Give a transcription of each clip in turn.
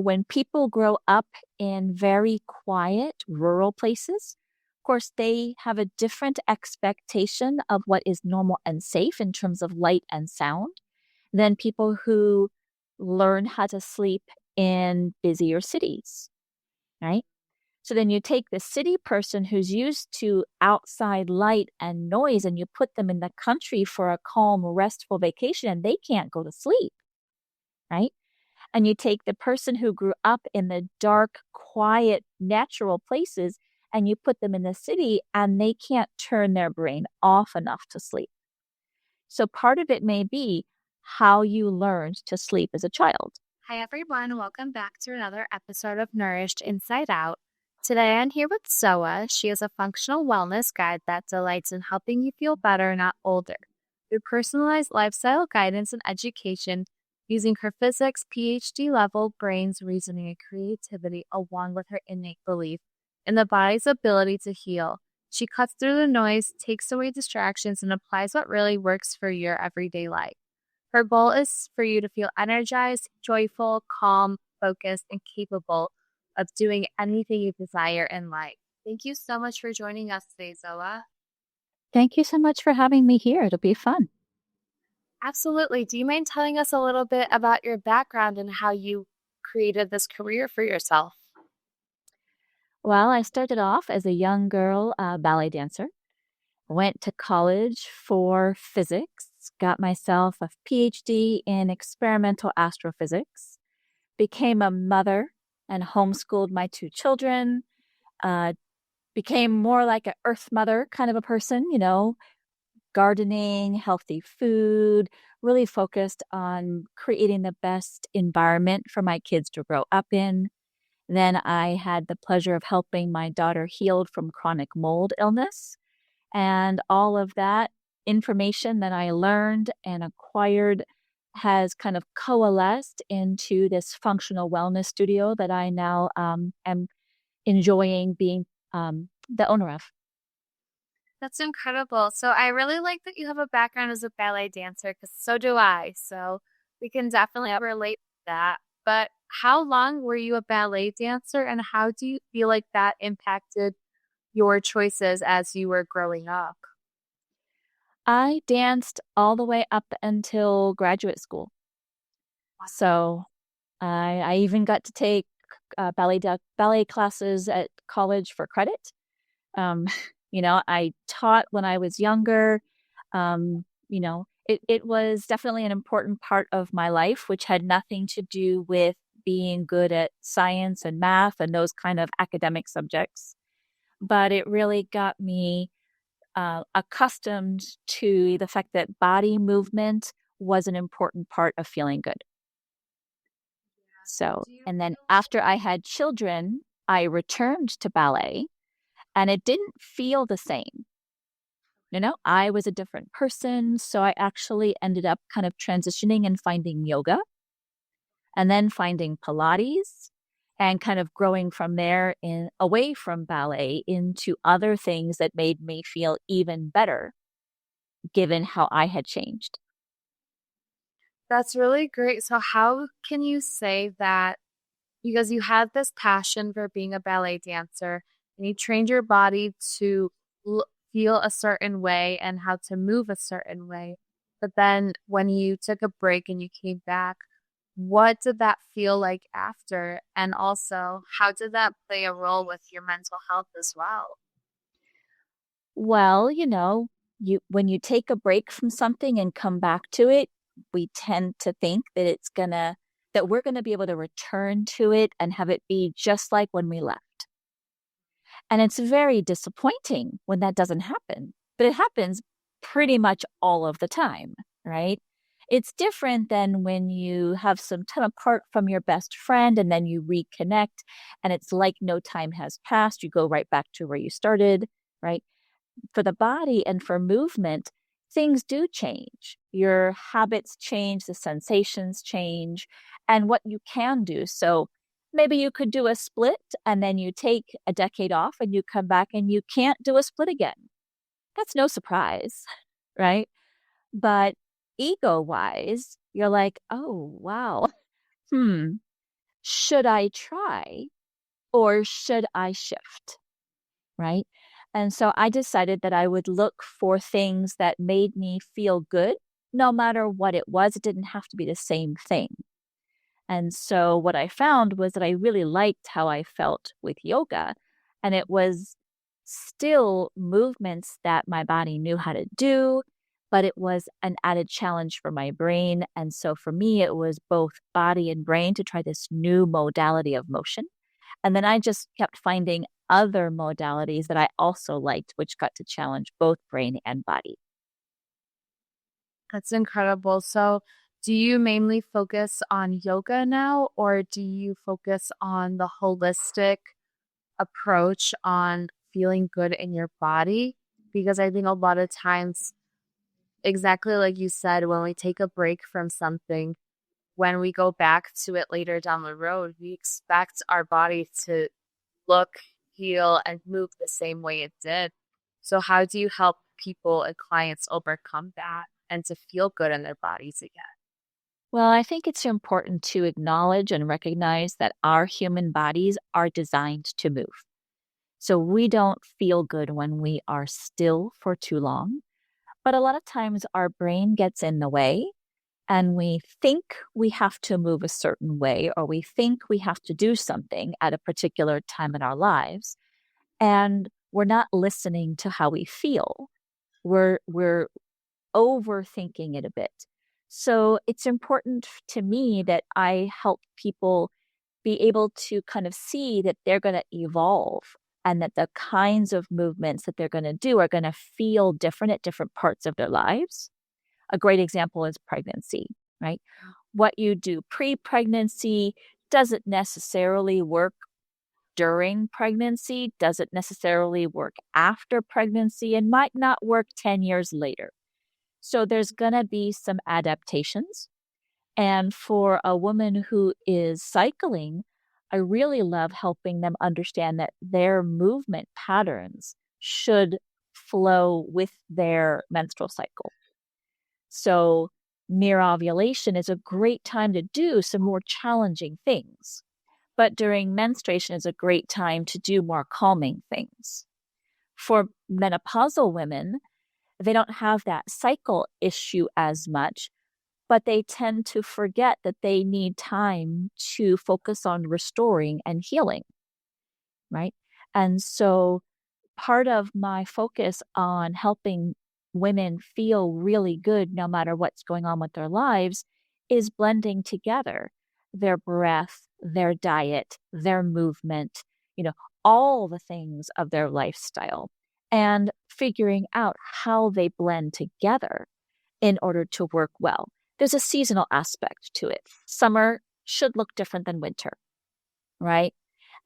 when people grow up in very quiet rural places, of course, they have a different expectation of what is normal and safe in terms of light and sound than people who learn how to sleep in busier cities, right? So then you take the city person who's used to outside light and noise and you put them in the country for a calm, restful vacation and they can't go to sleep, right? And you take the person who grew up in the dark, quiet, natural places and you put them in the city and they can't turn their brain off enough to sleep. So part of it may be how you learned to sleep as a child. Hi, everyone. Welcome back to another episode of Nourished Inside Out. Today, I'm here with Zoa. She is a functional wellness guide that delights in helping you feel better, not older, through personalized lifestyle guidance and education using her physics PhD level brain's reasoning and creativity, along with her innate belief in the body's ability to heal. She cuts through the noise, takes away distractions, and applies what really works for your everyday life. Her goal is for you to feel energized, joyful, calm, focused, and capable of doing anything you desire in life. Thank you so much for joining us today, Zoa. Thank you so much for having me here. It'll be fun. Absolutely. Do you mind telling us a little bit about your background and how you created this career for yourself? Well, I started off as a young girl ballet dancer, went to college for physics, got myself a PhD in experimental astrophysics, became a mother and homeschooled my two children, uh, became more like an earth mother kind of a person, gardening, healthy food, really focused on creating the best environment for my kids to grow up in. Then I had the pleasure of helping my daughter heal from chronic mold illness. And all of that information that I learned and acquired has kind of coalesced into this functional wellness studio that I now am enjoying being the owner of. That's incredible. So I really like that you have a background as a ballet dancer because so do I. So we can definitely relate to that. But how long were you a ballet dancer and how do you feel like that impacted your choices as you were growing up? I danced all the way up until graduate school. So I even got to take ballet classes at college for credit. Um, I taught when I was younger. It was definitely an important part of my life, which had nothing to do with being good at science and math and those kind of academic subjects. But it really got me accustomed to the fact that body movement was an important part of feeling good. So, Do you and then feel after I had children, I returned to ballet and it didn't feel the same. I was a different person. So I actually ended up kind of transitioning and finding yoga and then finding Pilates and kind of growing from there in away from ballet into other things that made me feel even better given how I had changed. that's really great. So how can you say that because you had this passion for being a ballet dancer and you trained your body to feel a certain way and how to move a certain way. But then when you took a break and you came back, what did that feel like after? And also, how did that play a role with your mental health as well? Well, you when you take a break from something and come back to it, we tend to think that that we're going to be able to return to it and have it be just like when we left. And it's very disappointing when that doesn't happen, but it happens pretty much all of the time, right? It's different than when you have some time apart from your best friend and then you reconnect and it's like no time has passed. You go right back to where you started, right? For the body and for movement, things do change. Your habits change, the sensations change, and what you can do. So maybe you could do a split and then you take a decade off and you come back and you can't do a split again. That's no surprise, right? But ego wise, you're like, oh, wow. Hmm. should I try or should I shift? Right. And so I decided that I would look for things that made me feel good, no matter what it was. It didn't have to be the same thing. And so what I found was that I really liked how I felt with yoga. And it was still movements that my body knew how to do, but it was an added challenge for my brain. And so for me, it was both body and brain to try this new modality of motion. And then I just kept finding other modalities that I also liked, which got to challenge both brain and body. That's incredible. So, do you mainly focus on yoga now, or do you focus on the holistic approach on feeling good in your body? Because I think a lot of times, exactly like you said, when we take a break from something, when we go back to it later down the road, we expect our body to look, heal, and move the same way it did. So, how do you help people and clients overcome that and to feel good in their bodies again? Well, I think it's important to acknowledge and recognize that our human bodies are designed to move. So we don't feel good when we are still for too long. But a lot of times our brain gets in the way and we think we have to move a certain way or we think we have to do something at a particular time in our lives. And we're not listening to how we feel. We're overthinking it a bit. So it's important to me that I help people be able to kind of see that they're going to evolve and that the kinds of movements that they're going to do are going to feel different at different parts of their lives. A great example is pregnancy, right? What you do pre pregnancy doesn't necessarily work during pregnancy, doesn't necessarily work after pregnancy, and might not work 10 years later. So there's going to be some adaptations. And for a woman who is cycling, I really love helping them understand that their movement patterns should flow with their menstrual cycle. So, near ovulation is a great time to do some more challenging things. But during menstruation is a great time to do more calming things. For menopausal women, they don't have that cycle issue as much, but they tend to forget that they need time to focus on restoring and healing, right? And so part of my focus on helping women feel really good no matter what's going on with their lives is blending together their breath, their diet, their movement, you know, all the things of their lifestyle and figuring out how they blend together in order to work well. There's a seasonal aspect to it. Summer should look different than winter, right?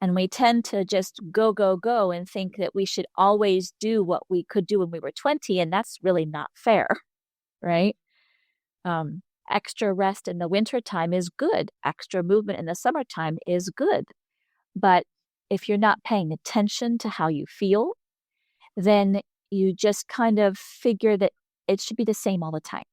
And we tend to just go, go, go and think that we should always do what we could do when we were 20. And that's really not fair, right? Extra rest in the wintertime is good. Extra movement in the summertime is good. But if you're not paying attention to how you feel, then you just kind of figure that it should be the same all the time.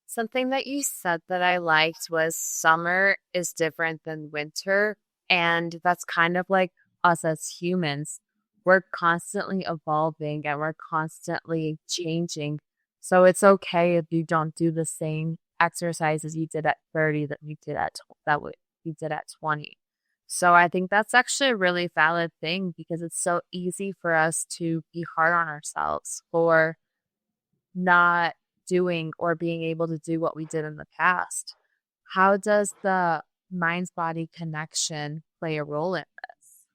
Something that you said that I liked was summer is different than winter. And that's kind of like us as humans. We're constantly evolving and we're constantly changing. So it's okay if you don't do the same exercises you did at 30 that you did at you did at 20. So I think that's actually a really valid thing because it's so easy for us to be hard on ourselves for not doing or being able to do what we did in the past. How does the mind body connection play a role in this?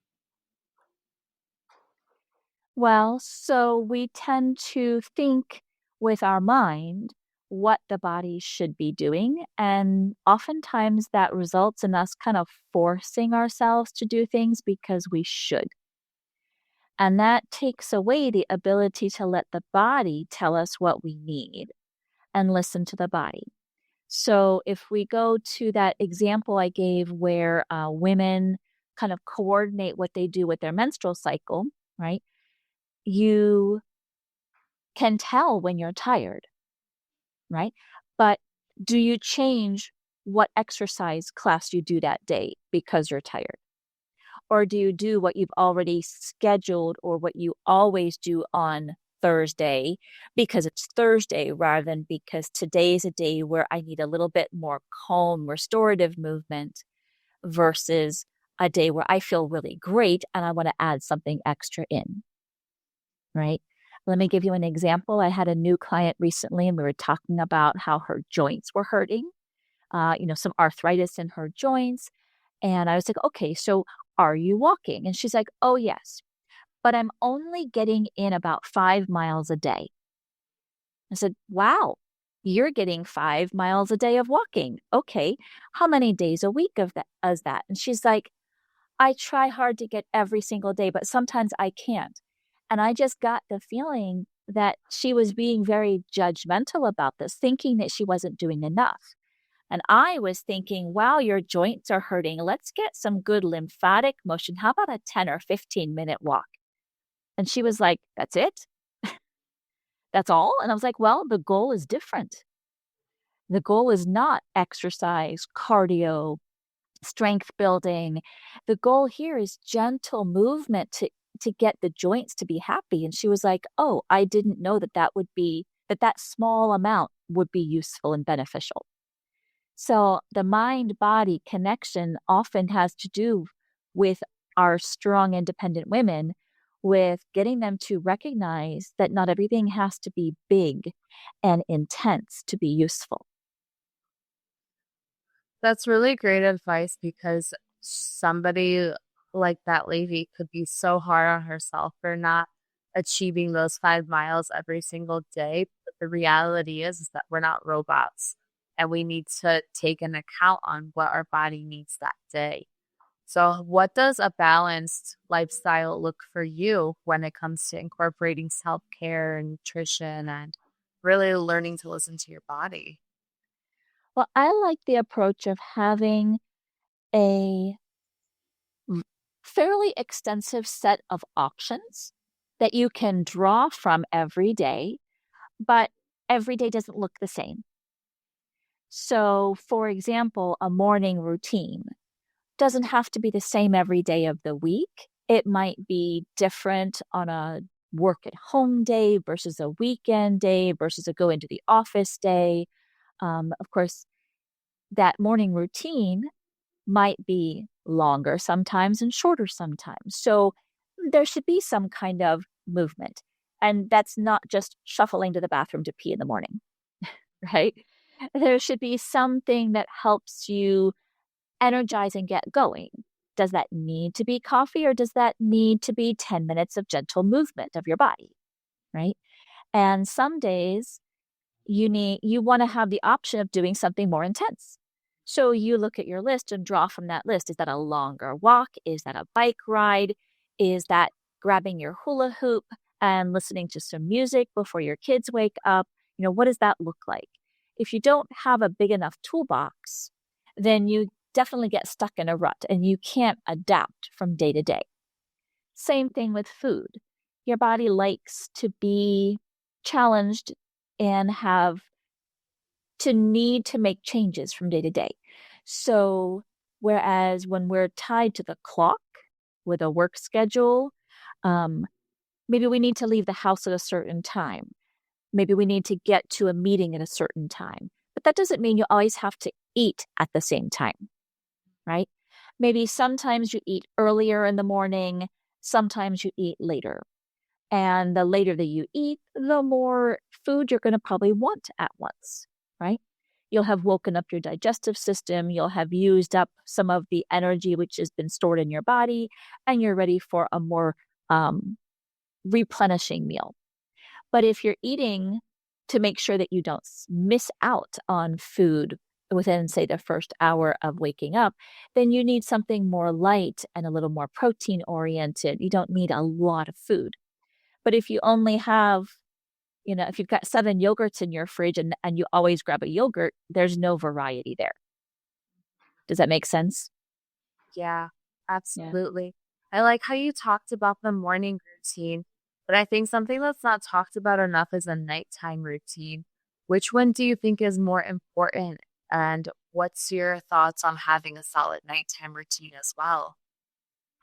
Well, so we tend to think with our mind what the body should be doing. And oftentimes that results in us kind of forcing ourselves to do things because we should. And that takes away the ability to let the body tell us what we need and listen to the body. So if we go to that example I gave where women kind of coordinate what they do with their menstrual cycle, right? You can tell when you're tired, right? But do you change what exercise class you do that day because you're tired? Or do you do what you've already scheduled or what you always do on Thursday because it's Thursday rather than because today's a day where I need a little bit more calm, restorative movement versus a day where I feel really great and I want to add something extra in, right? Let me give you an example. I had a new client recently and we were talking about how her joints were hurting, some arthritis in her joints. And I was like, okay, so are you walking? And she's like, oh, yes, but I'm only getting in about 5 miles a day. I said, wow, you're getting 5 miles a day of walking. Okay, how many days a week of that is that? And she's like, I try hard to get every single day, but sometimes I can't. And I just got the feeling that she was being very judgmental about this, thinking that she wasn't doing enough. And I was thinking, wow, your joints are hurting. Let's get some good lymphatic motion. How about a 10 or 15-minute walk? And she was like, that's it? That's all? And I was like, well, the goal is different. The goal is not exercise, cardio, strength building. The goal here is gentle movement to get the joints to be happy. And she was like, oh, I didn't know that small amount would be useful and beneficial. So the mind body connection often has to do with our strong, independent women, with getting them to recognize that not everything has to be big and intense to be useful. That's really great advice because somebody like that lady could be so hard on herself for not achieving those 5 miles every single day. But the reality is that we're not robots and we need to take an account on what our body needs that day. So, what does a balanced lifestyle look for you when it comes to incorporating self care and nutrition and really learning to listen to your body? Well, I like the approach of having a fairly extensive set of options that you can draw from every day, but every day doesn't look the same. So, for example, a morning routine doesn't have to be the same every day of the week. It might be different on a work at home day versus a weekend day versus a go into the office day. Of course, that morning routine might be longer sometimes and shorter sometimes. So there should be some kind of movement. And that's not just shuffling to the bathroom to pee in the morning, right? There should be something that helps you energize and get going. Does that need to be coffee or does that need to be 10 minutes of gentle movement of your body, right? And some days you want to have the option of doing something more intense. So you look at your list and draw from that list. Is that a longer walk? Is that a bike ride? Is that grabbing your hula hoop and listening to some music before your kids wake up? What does that look like? If you don't have a big enough toolbox, then you definitely get stuck in a rut and you can't adapt from day to day. Same thing with food. Your body likes to be challenged and have to need to make changes from day to day. So, whereas when we're tied to the clock with a work schedule, um, maybe we need to leave the house at a certain time. Maybe we need to get to a meeting at a certain time. But that doesn't mean you always have to eat at the same time, right? Maybe sometimes you eat earlier in the morning, sometimes you eat later. And the later that you eat, the more food you're going to probably want at once, right? You'll have woken up your digestive system. You'll have used up some of the energy which has been stored in your body, and you're ready for a more replenishing meal. But if you're eating to make sure that you don't miss out on food within, say, the first hour of waking up, then you need something more light and a little more protein oriented. You don't need a lot of food. But if you only have, if you've got 7 yogurts in your fridge and you always grab a yogurt, there's no variety there. Does that make sense? Yeah, Yeah. absolutely. I like how you talked about the morning routine, but I think something that's not talked about enough is a nighttime routine. Which one do you think is more important And what's your thoughts on having a solid nighttime routine as well?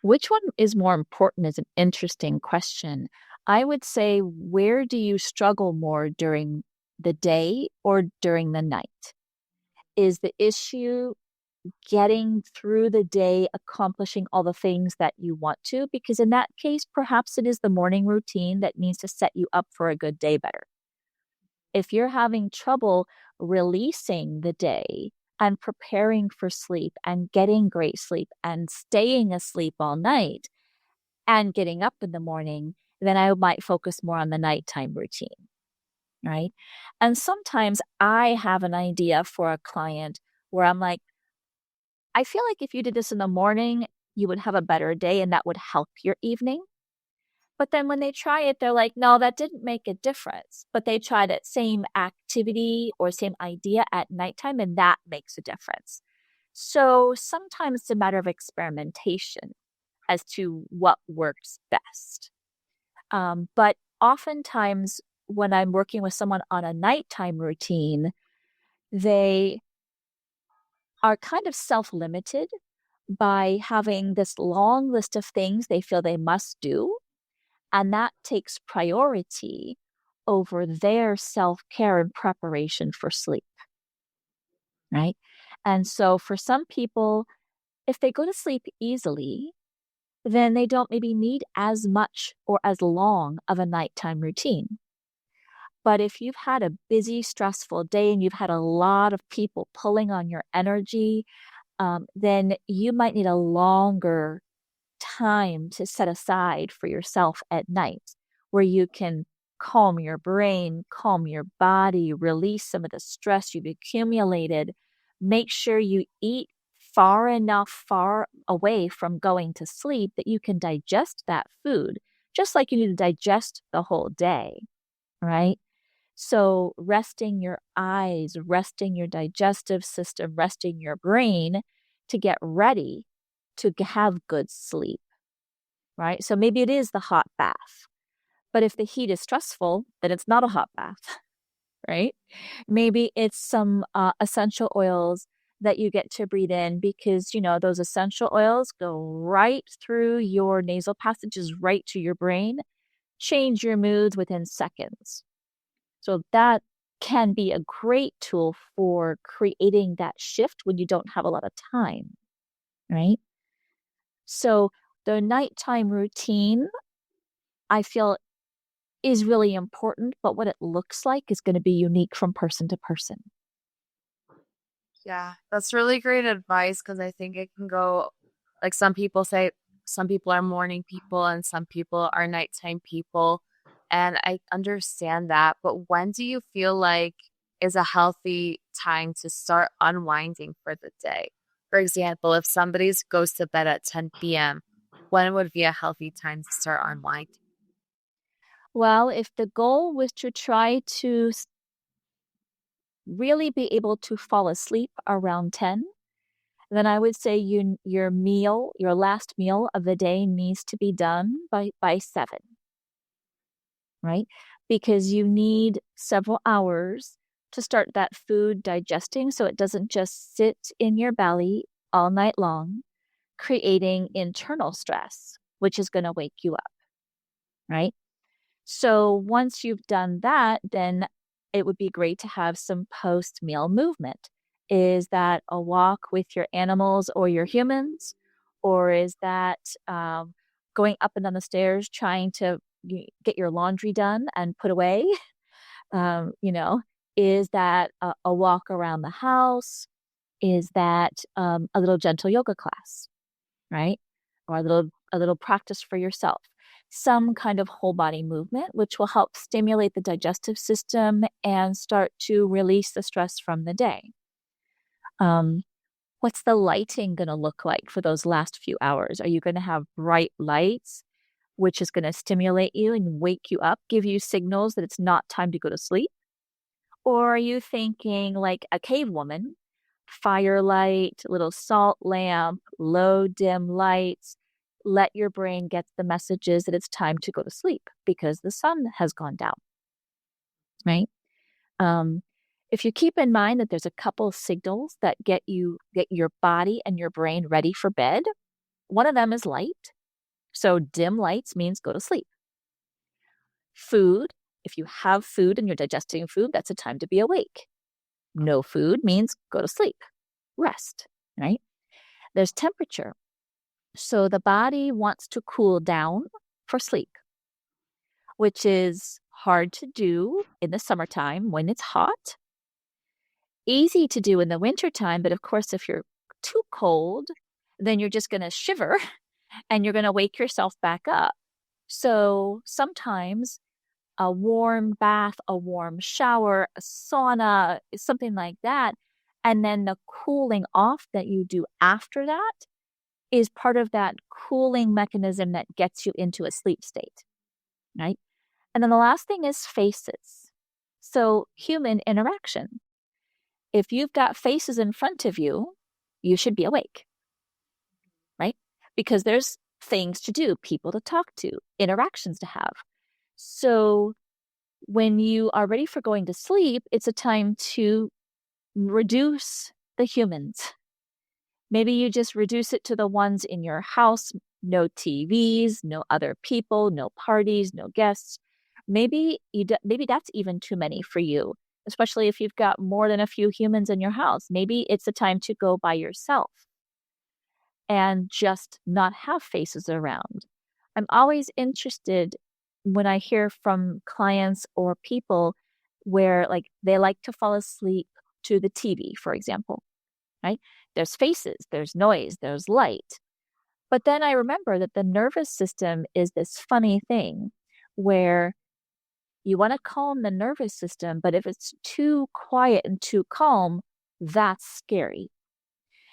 Which one is more important is an interesting question. I would say, where do you struggle more during the day or during the night? Is the issue getting through the day, accomplishing all the things that you want to? Because in that case, perhaps it is the morning routine that needs to set you up for a good day better. If you're having trouble releasing the day and preparing for sleep and getting great sleep and staying asleep all night and getting up in the morning, then I might focus more on the nighttime routine, right? And sometimes I have an idea for a client where I'm like, I feel like if you did this in the morning, you would have a better day and that would help your evening. But then when they try it, they're like, no, that didn't make a difference. But they try that same activity or same idea at nighttime, and that makes a difference. So sometimes it's a matter of experimentation as to what works best. But oftentimes, when I'm working with someone on a nighttime routine, they are kind of self limited by having this long list of things they feel they must do. And that takes priority over their self care and preparation for sleep, right? And so for some people, if they go to sleep easily, then they don't maybe need as much or as long of a nighttime routine. But if you've had a busy, stressful day and you've had a lot of people pulling on your energy, then you might need a longer time to set aside for yourself at night where you can calm your brain, calm your body, release some of the stress you've accumulated. Make sure you eat far away from going to sleep that you can digest that food, just like you need to digest the whole day, right? So, resting your eyes, resting your digestive system, resting your brain to get ready to have good sleep, right? So maybe it is the hot bath, but if the heat is stressful, then it's not a hot bath, right? Maybe it's some essential oils that you get to breathe in because, those essential oils go right through your nasal passages, right to your brain, change your moods within seconds. So that can be a great tool for creating that shift when you don't have a lot of time, right? So the nighttime routine, I feel, is really important, but what it looks like is going to be unique from person to person. Yeah, that's really great advice because I think it can go like some people say some people are morning people and some people are nighttime people. And I understand that. But when do you feel like is a healthy time to start unwinding for the day? For example, if somebody goes to bed at 10 p.m., when would be a healthy time to start unwinding? Well, if the goal was to try to really be able to fall asleep around 10, then I would say your last meal of the day needs to be done by 7, right? Because you need several hours to start that food digesting so it doesn't just sit in your belly all night long, creating internal stress, which is going to wake you up, right? So once you've done that, then it would be great to have some post meal movement. Is that a walk with your animals or your humans? Or is that going up and down the stairs trying to get your laundry done and put away? Um, you know, is that a walk around the house? Is that a little gentle yoga class, right? Or a little practice for yourself. Some kind of whole body movement, which will help stimulate the digestive system and start to release the stress from the day. Um, what's the lighting going to look like for those last few hours? Are you going to have bright lights, which is going to stimulate you and wake you up, give you signals that it's not time to go to sleep? Or are you thinking like a cave woman, firelight, little salt lamp, low dim lights? Let your brain get the messages that it's time to go to sleep because the sun has gone down, right? Um, If you keep in mind that there's a couple of signals that get your body and your brain ready for bed, one of them is light. So dim lights means go to sleep. Food, if you have food and you're digesting food, that's a time to be awake. No food means go to sleep, rest, right? There's temperature. So the body wants to cool down for sleep, which is hard to do in the summertime when it's hot. Easy to do in the wintertime, but of course, if you're too cold, then you're just going to shiver and you're going to wake yourself back up. So sometimes a warm bath, a warm shower, a sauna, something like that, and then the cooling off that you do after that is part of that cooling mechanism that gets you into a sleep state, right? And then the last thing is faces. So human interaction. If you've got faces in front of you, you should be awake, right? Because there's things to do, people to talk to, interactions to have. So when you are ready for going to sleep, it's a time to reduce the humans. Maybe you just reduce it to the ones in your house, no TVs, no other people, no parties, no guests. Maybe that's even too many for you, especially if you've got more than a few humans in your house. Maybe it's a time to go by yourself and just not have faces around. I'm always interested when I hear from clients or people where like they like to fall asleep to the TV, for example, right? There's faces, there's noise, there's light. But then I remember that the nervous system is this funny thing where you want to calm the nervous system, but if it's too quiet and too calm, that's scary.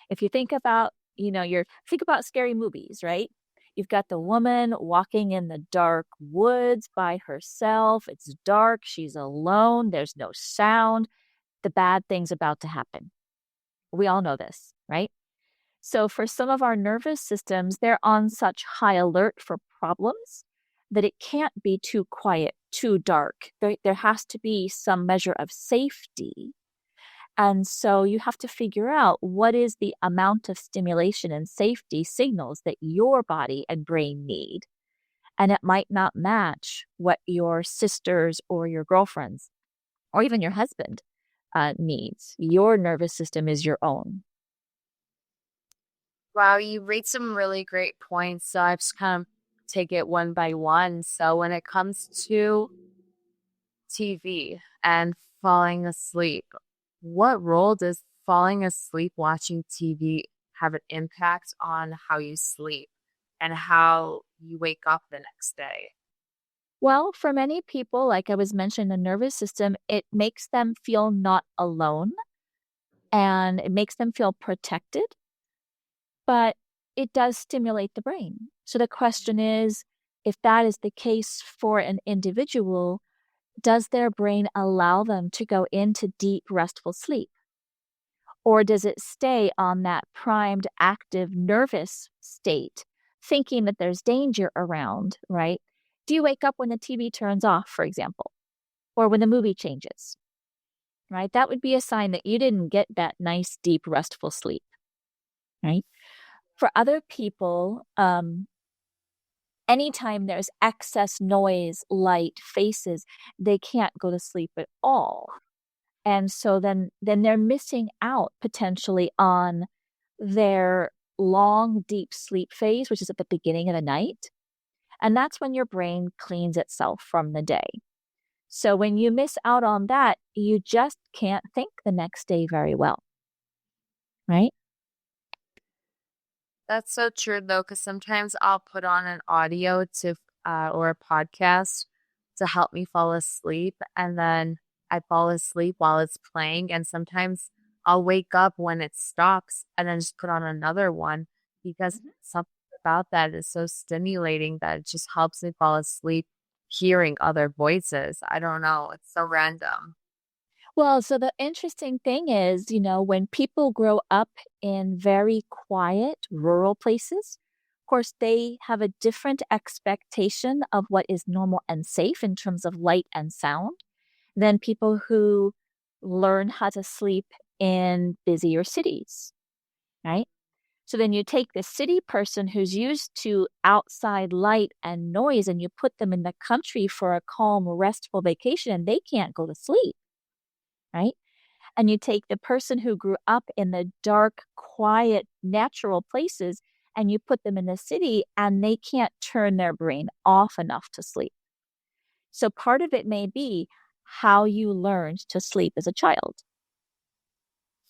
If you think about, think about scary movies, right? You've got the woman walking in the dark woods by herself. It's dark. She's alone. There's no sound. The bad thing's about to happen. We all know this, right? So for some of our nervous systems, they're on such high alert for problems that it can't be too quiet, too dark. There has to be some measure of safety. And so you have to figure out what is the amount of stimulation and safety signals that your body and brain need. And it might not match what your sisters or your girlfriends or even your husband needs. Your nervous system is your own. Wow, you raised some really great points. So I just kind of take it one by one. So when it comes to TV and falling asleep, what role does falling asleep watching TV have an impact on how you sleep and how you wake up the next day? Well, for many people, like I was mentioning, the nervous system, it makes them feel not alone and it makes them feel protected, but it does stimulate the brain. So the question is, if that is the case for an individual, does their brain allow them to go into deep, restful sleep? Or does it stay on that primed, active, nervous state, thinking that there's danger around, right? Do you wake up when the TV turns off, for example, or when the movie changes, right? That would be a sign that you didn't get that nice, deep, restful sleep, right? For other people, anytime there's excess noise, light, faces, they can't go to sleep at all. And so then they're missing out potentially on their long, deep sleep phase, which is at the beginning of the night. And that's when your brain cleans itself from the day. So when you miss out on that, you just can't think the next day very well, right? That's so true though, because sometimes I'll put on an audio to or a podcast to help me fall asleep, and then I fall asleep while it's playing, and sometimes I'll wake up when it stops and then just put on another one because Mhm. something about that is so stimulating that it just helps me fall asleep hearing other voices. I don't know, it's so random. Well, so the interesting thing is, when people grow up in very quiet rural places, of course, they have a different expectation of what is normal and safe in terms of light and sound than people who learn how to sleep in busier cities, right? So then you take the city person who's used to outside light and noise and you put them in the country for a calm, restful vacation and they can't go to sleep, right? And you take the person who grew up in the dark, quiet, natural places and you put them in the city and they can't turn their brain off enough to sleep. So part of it may be how you learned to sleep as a child.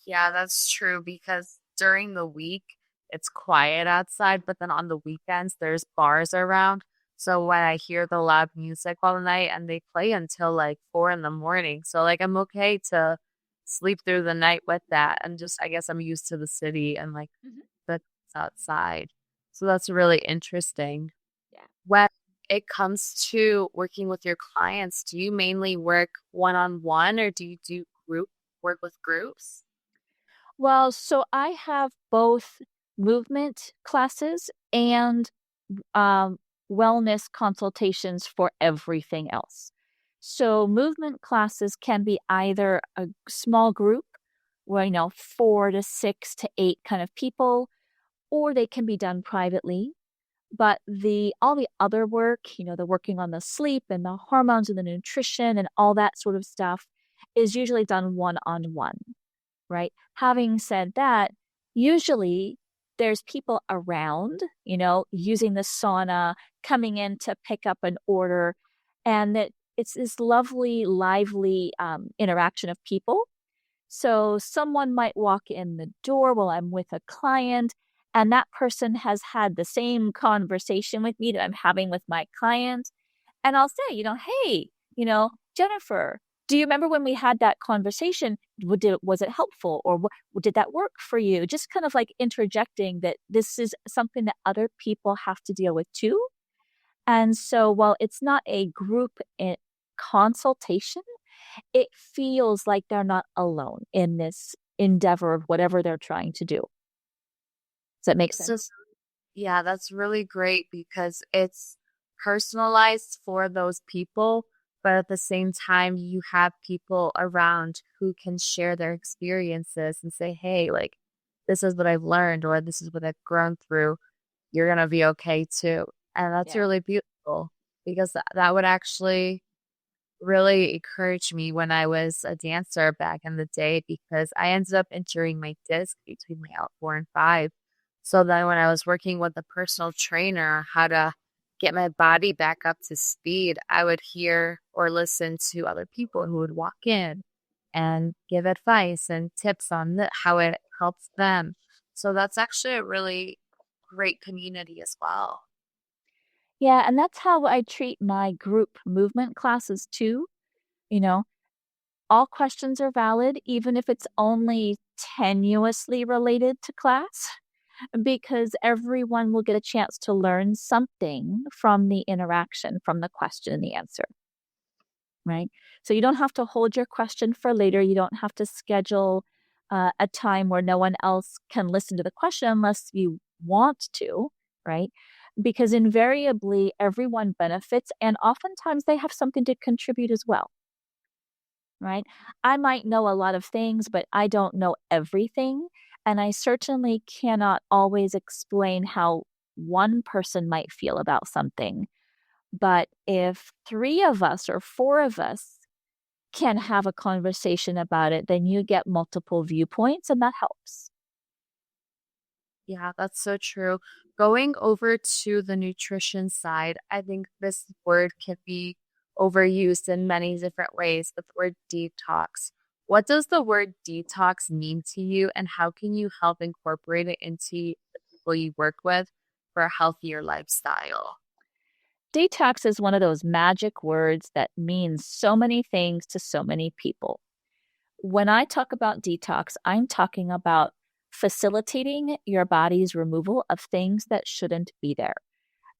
Yeah, that's true because during the week it's quiet outside, but then on the weekends there's bars around. So when I hear the loud music all night and they play until like 4 in the morning. So like I'm okay to sleep through the night with that. And just I guess I'm used to the city and like Mhm. the outside. So that's really interesting. Yeah. When it comes to working with your clients, do you mainly work one-on-one or do you do group work with groups? Well, so I have both movement classes and um, wellness consultations for everything else. So movement classes can be either a small group where, 4 to 6 to 8 kind of people, or they can be done privately. But the all the other work, the working on the sleep and the hormones and the nutrition and all that sort of stuff is usually done one-on-one, right? Having said that, usually there's people around, using the sauna, coming in to pick up an order, and that it's this lovely, lively interaction of people. So someone might walk in the door while I'm with a client, and that person has had the same conversation with me that I'm having with my client. And I'll say, hey, Jennifer, do you remember when we had that conversation? Was it helpful or did that work for you? Just kind of like interjecting that this is something that other people have to deal with too. And so while it's not a group consultation, it feels like they're not alone in this endeavor of whatever they're trying to do. Does that make It's just sense? Yeah, that's really great because it's personalized for those people, but at the same time, you have people around who can share their experiences and say, hey, like, this is what I've learned, or this is what I've grown through. You're going to be okay too. And that's Yeah. really beautiful because that would actually really encouraged me when I was a dancer back in the day because I ended up injuring my disc between my L4 and 5. So then when I was working with a personal trainer, how to get my body back up to speed, I would hear or listen to other people who would walk in and give advice and tips on how it helps them. So that's actually a really great community as well. Yeah, and that's how I treat my group movement classes too. You know, all questions are valid, even if it's only tenuously related to class, because everyone will get a chance to learn something from the interaction, from the question and the answer, right? So you don't have to hold your question for later. You don't have to schedule a time where no one else can listen to the question unless you want to, right? Because invariably everyone benefits and oftentimes they have something to contribute as well, right? I might know a lot of things, but I don't know everything. And I certainly cannot always explain how one person might feel about something. But if three of us or four of us can have a conversation about it, then you get multiple viewpoints and that helps. Yeah, that's so true. Going over to the nutrition side, I think this word can be overused in many different ways, but the word detox. What does the word detox mean to you, and how can you help incorporate it into the people you work with for a healthier lifestyle? Detox is one of those magic words that means so many things to so many people. When I talk about detox, I'm talking about facilitating your body's removal of things that shouldn't be there.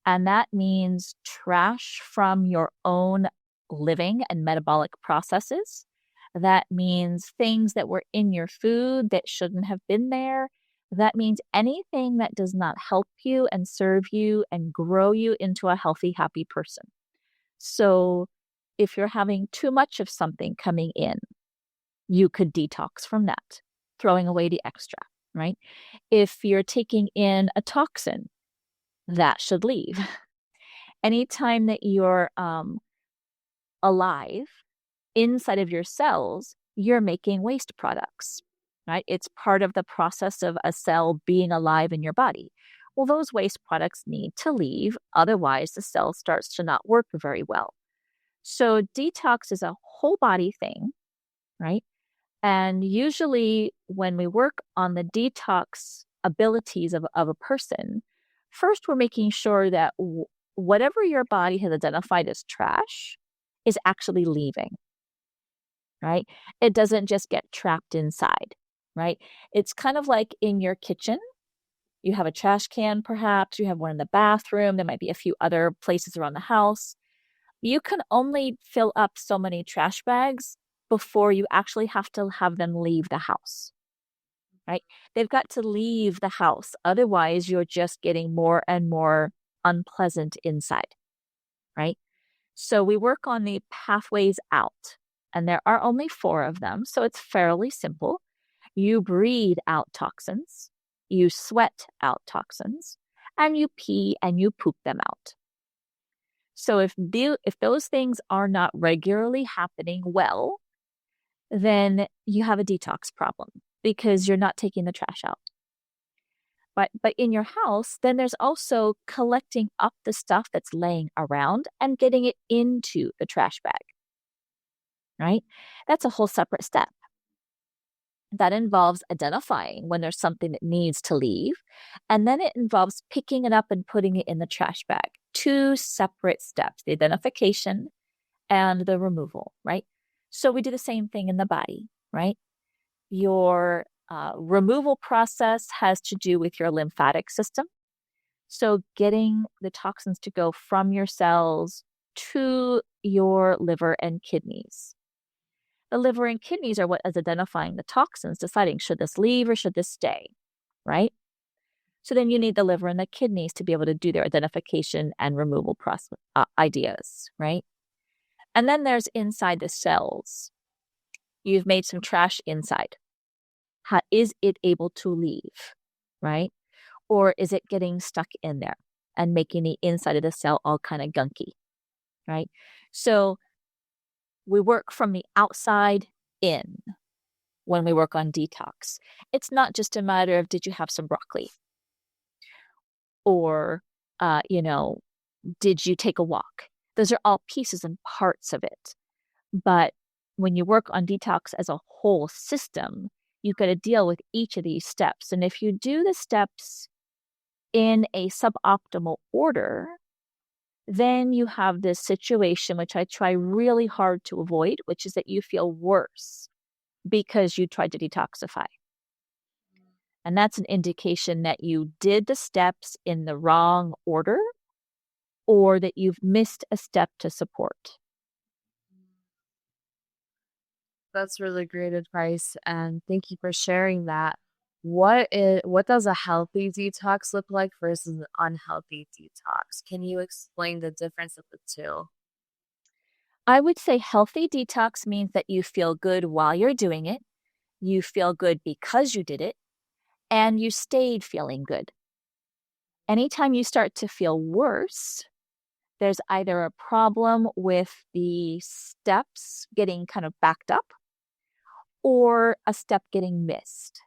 And that means trash from your own living and metabolic processes. That means things that were in your food that shouldn't have been there. That means anything that does not help you and serve you and grow you into a healthy, happy person. So if you're having too much of something coming in, you could detox from that, throwing away the extra, right? If you're taking in a toxin, that should leave. Anytime that you're alive, inside of your cells, you're making waste products, right? It's part of the process of a cell being alive in your body. Well, those waste products need to leave. Otherwise, the cell starts to not work very well. So, detox is a whole body thing, right? And usually, when we work on the detox abilities of a person, first we're making sure that whatever your body has identified as trash is actually leaving, right? It doesn't just get trapped inside, right? It's kind of like in your kitchen. You have a trash can, perhaps, you have one in the bathroom, there might be a few other places around the house. You can only fill up so many trash bags before you actually have to have them leave the house, right? They've got to leave the house. Otherwise, you're just getting more and more unpleasant inside, right? So we work on the pathways out, and there are only 4 of them. So it's fairly simple. You breathe out toxins, you sweat out toxins, and you pee and you poop them out. So if those things are not regularly happening well, then you have a detox problem because you're not taking the trash out. But in your house, then there's also collecting up the stuff that's laying around and getting it into the trash bag, right? That's a whole separate step. That involves identifying when there's something that needs to leave, and then it involves picking it up and putting it in the trash bag. 2 separate steps, the identification and the removal, right? So we do the same thing in the body, right? Your removal process has to do with your lymphatic system. So getting the toxins to go from your cells to your liver and kidneys. The liver and kidneys are what is identifying the toxins, deciding should this leave or should this stay, right? So then you need the liver and the kidneys to be able to do their identification and removal process ideas, right? And then there's inside the cells. You've made some trash inside. How is it able to leave, right? Or is it getting stuck in there and making the inside of the cell all kind of gunky, right? So we work from the outside in when we work on detox. It's not just a matter of did you have some broccoli or, did you take a walk? Those are all pieces and parts of it. But when you work on detox as a whole system, you've got to deal with each of these steps. And if you do the steps in a suboptimal order, then you have this situation, which I try really hard to avoid, which is that you feel worse because you tried to detoxify. And that's an indication that you did the steps in the wrong order or that you've missed a step to support. That's really great advice, and thank you for sharing that. What does a healthy detox look like versus an unhealthy detox? Can you explain the difference of the two? I would say healthy detox means that you feel good while you're doing it, you feel good because you did it, and you stayed feeling good. Anytime you start to feel worse, there's either a problem with the steps getting kind of backed up or a step getting missed.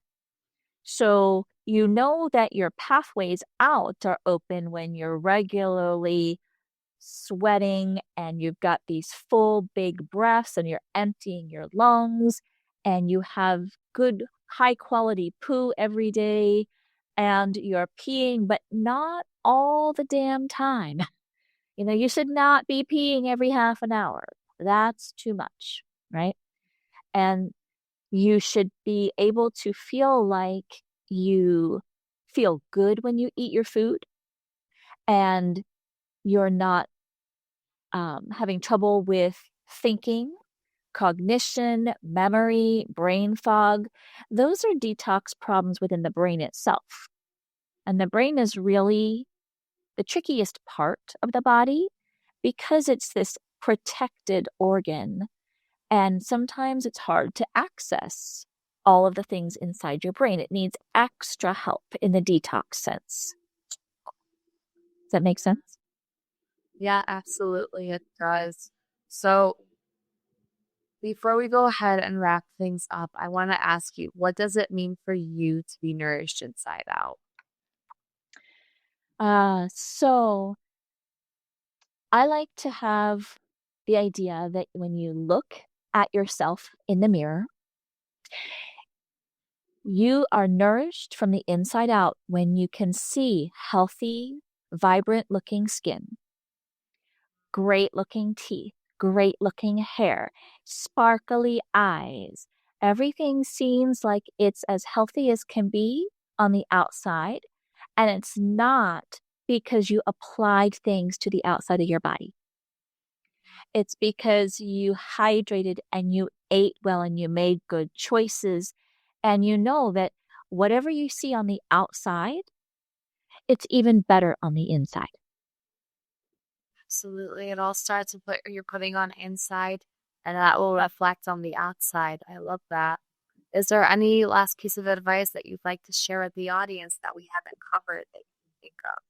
So you know that your pathways out are open when you're regularly sweating and you've got these full big breaths and you're emptying your lungs and you have good high quality poo every day and you're peeing, but not all the damn time. You should not be peeing every half an hour. That's too much, right? And you should be able to feel like you feel good when you eat your food and you're not having trouble with thinking, cognition, memory, brain fog. Those are detox problems within the brain itself. And the brain is really the trickiest part of the body because it's this protected organ And sometimes it's hard to access all of the things inside your brain. It needs extra help in the detox sense. Does that make sense? Yeah, absolutely, it does. So, before we go ahead and wrap things up, I want to ask you, what does it mean for you to be nourished inside out? So I like to have the idea that when you look at yourself in the mirror, you are nourished from the inside out when you can see healthy, vibrant looking skin, great looking teeth, great looking hair, sparkly eyes. Everything seems like it's as healthy as can be on the outside. And it's not because you applied things to the outside of your body. It's because you hydrated and you ate well and you made good choices. And you know that whatever you see on the outside, it's even better on the inside. Absolutely. It all starts with what you're putting on inside, and that will reflect on the outside. I love that. Is there any last piece of advice that you'd like to share with the audience that we haven't covered that you can think of?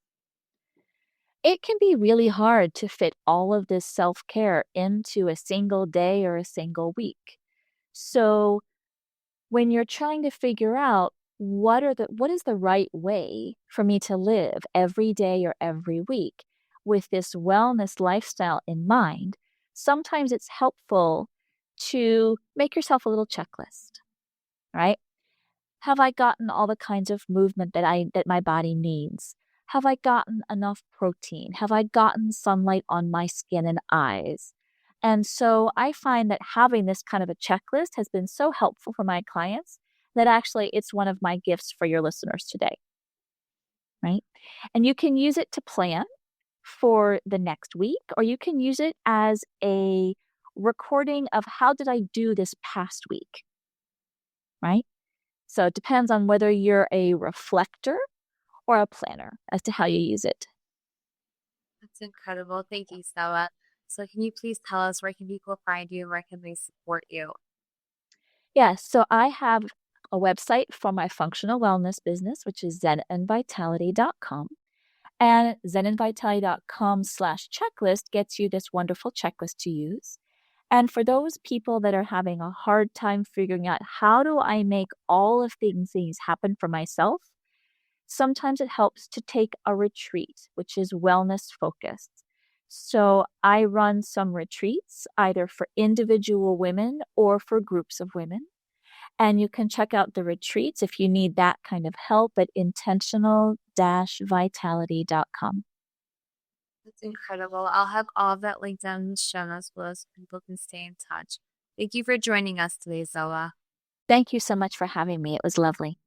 It can be really hard to fit all of this self care into a single day or a single week. So, when you're trying to figure out what is the right way for me to live every day or every week with this wellness lifestyle in mind, sometimes it's helpful to make yourself a little checklist, right? Have I gotten all the kinds of movement that my body needs? Have I gotten enough protein? Have I gotten sunlight on my skin and eyes? And so I find that having this kind of a checklist has been so helpful for my clients that actually it's one of my gifts for your listeners today, right? And you can use it to plan for the next week, or you can use it as a recording of how did I do this past week, right? So it depends on whether you're a reflector or a planner as to how you use it. That's incredible. Thank you, Stella. So, can you please tell us where can people find you and where can they support you? Yeah, so I have a website for my functional wellness business, which is zenandvitality.com. And zenandvitality.com/checklist gets you this wonderful checklist to use. And for those people that are having a hard time figuring out how do I make all of things happen for myself, sometimes it helps to take a retreat, which is wellness focused. So I run some retreats either for individual women or for groups of women. And you can check out the retreats if you need that kind of help at intentional-vitality.com. That's incredible. I'll have all of that linked down in the show notes below so people can stay in touch. Thank you for joining us today, Zoa. Thank you so much for having me. It was lovely.